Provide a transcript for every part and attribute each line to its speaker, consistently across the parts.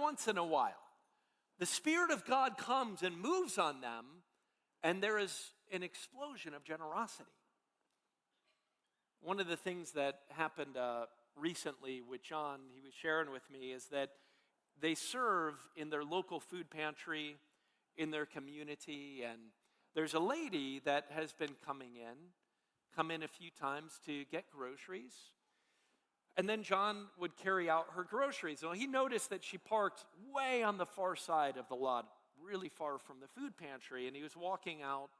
Speaker 1: once in a while, the Spirit of God comes and moves on them, and there is an explosion of generosity. One of the things that happened recently with John, he was sharing with me, is that they serve in their local food pantry, in their community, and there's a lady that has been come in a few times to get groceries. And then John would carry out her groceries. Well, he noticed that she parked way on the far side of the lot, really far from the food pantry, and he was walking out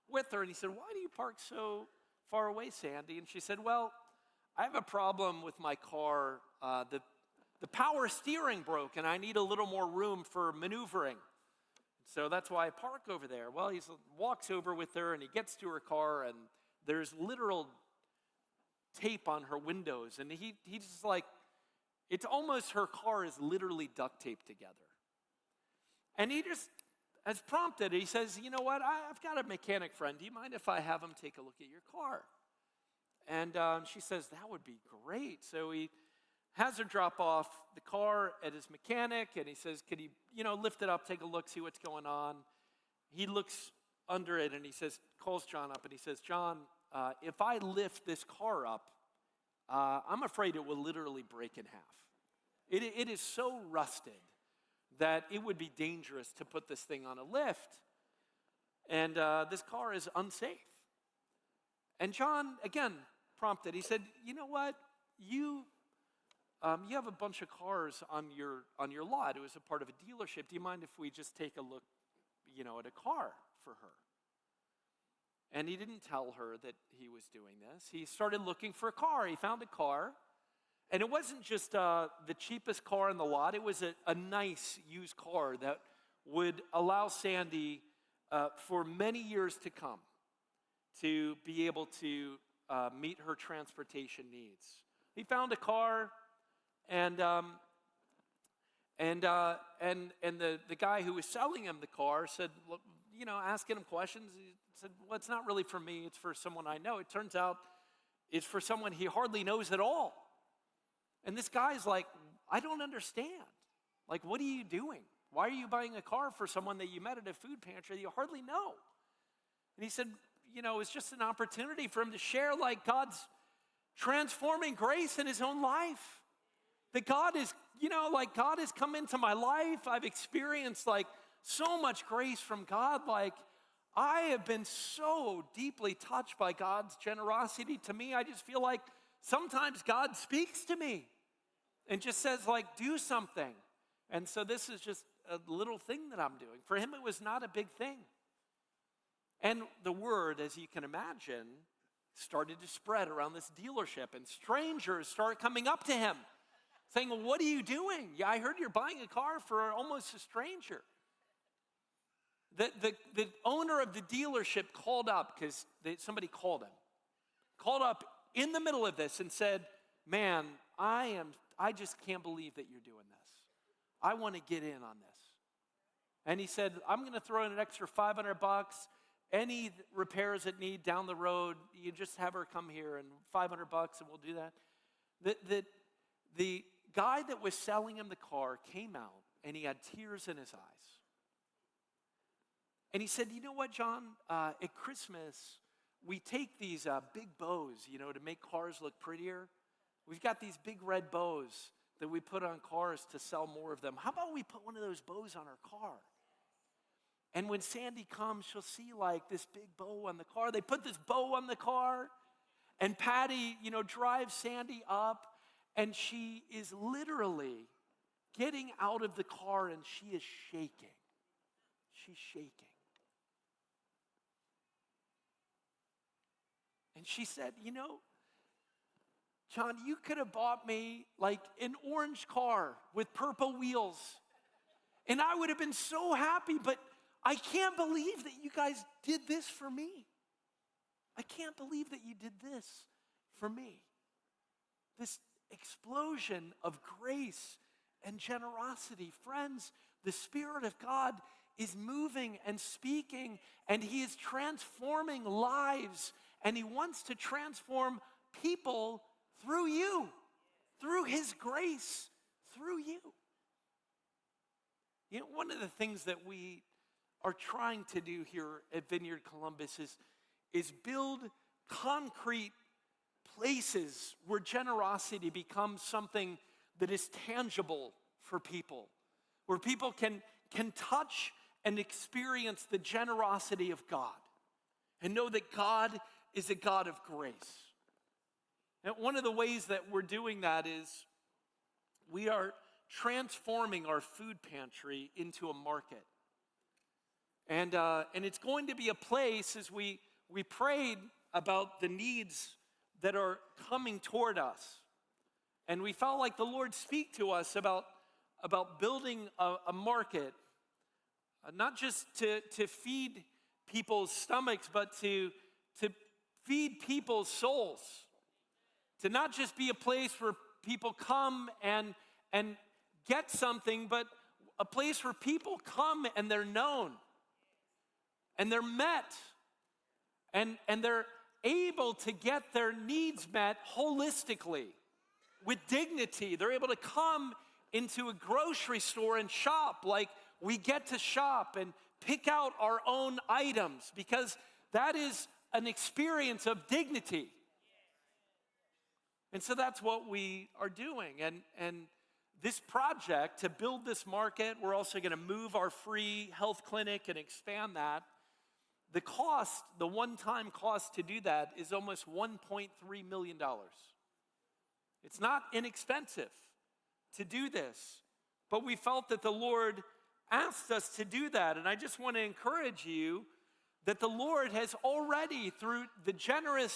Speaker 1: with her, and he said, "Why do you park so far away, Sandy?" And she said, "Well, I have a problem with my car. The power steering broke, and I need a little more room for maneuvering. So that's why I park over there." Well, he walks over with her, and he gets to her car, and there's literal tape on her windows. And he's just like, it's almost her car is literally duct taped together. And he just has prompted, he says, "You know what, I've got a mechanic friend. Do you mind if I have him take a look at your car?" And she says, "That would be great." So he has her drop off the car at his mechanic, and he says, "Could you, lift it up, take a look, see what's going on?" He looks under it, and he says, calls John up, and he says, "John, if I lift this car up, I'm afraid it will literally break in half. It is so rusted that it would be dangerous to put this thing on a lift, and this car is unsafe." And John, again, prompted, he said, "You know what, you have a bunch of cars on your lot. It was a part of a dealership. Do you mind if we just take a look, at a car for her?" And he didn't tell her that he was doing this. He started looking for a car. He found a car, and it wasn't just the cheapest car in the lot. It was a nice used car that would allow Sandy for many years to come to be able to meet her transportation needs. He found a car, and the guy who was selling him the car said, "Look," asking him questions. He said, "Well, it's not really for me. It's for someone I know." It turns out it's for someone he hardly knows at all. And this guy's like, "I don't understand. Like, what are you doing? Why are you buying a car for someone that you met at a food pantry that you hardly know?" And he said, it's just an opportunity for him to share God's transforming grace in his own life. That God is, God has come into my life. I've experienced so much grace from God. I have been so deeply touched by God's generosity to me. I just feel like sometimes God speaks to me and just says, do something. And so this is just a little thing that I'm doing. For him, it was not a big thing. And the word, as you can imagine, started to spread around this dealership, and strangers started coming up to him saying, "Well, what are you doing? Yeah, I heard you're buying a car for almost a stranger." The owner of the dealership called up, because somebody called up in the middle of this and said, "Man, I just can't believe that you're doing this. I want to get in on this." And he said, "I'm going to throw in an extra $500. Any repairs that need down the road, you just have her come here, and $500, and we'll do that." The guy that was selling him the car came out, and he had tears in his eyes. And he said, "You know what, John? At Christmas, we take these big bows, to make cars look prettier. We've got these big red bows that we put on cars to sell more of them. How about we put one of those bows on our car? And when Sandy comes, she'll see this big bow on the car." They put this bow on the car, and Patty, drives Sandy up, and she is literally getting out of the car, and she is shaking. She's shaking. And she said, "John, you could have bought me an orange car with purple wheels, and I would have been so happy, but I can't believe that you guys did this for me. I can't believe that you did this for me." This explosion of grace and generosity. Friends, the Spirit of God is moving and speaking, and He is transforming lives, and He wants to transform people through you, through His grace, through you. One of the things that we are trying to do here at Vineyard Columbus is build concrete places where generosity becomes something that is tangible for people, where people can touch and experience the generosity of God and know that God is a God of grace. And one of the ways that we're doing that is we are transforming our food pantry into a market. And it's going to be a place, as we prayed about the needs that are coming toward us. And we felt like the Lord speak to us about building a market, not just to feed people's stomachs, but to feed people's souls. To not just be a place where people come and get something, but a place where people come and they're known. And they're met. And they're able to get their needs met holistically, with dignity. They're able to come into a grocery store and shop like we get to shop and pick out our own items, because that is an experience of dignity. And so that's what we are doing. And this project to build this market, we're also going to move our free health clinic and expand that. The cost, the one-time cost to do that is almost $1.3 million. It's not inexpensive to do this, but we felt that the Lord asked us to do that. And I just want to encourage you that the Lord has already, through the generous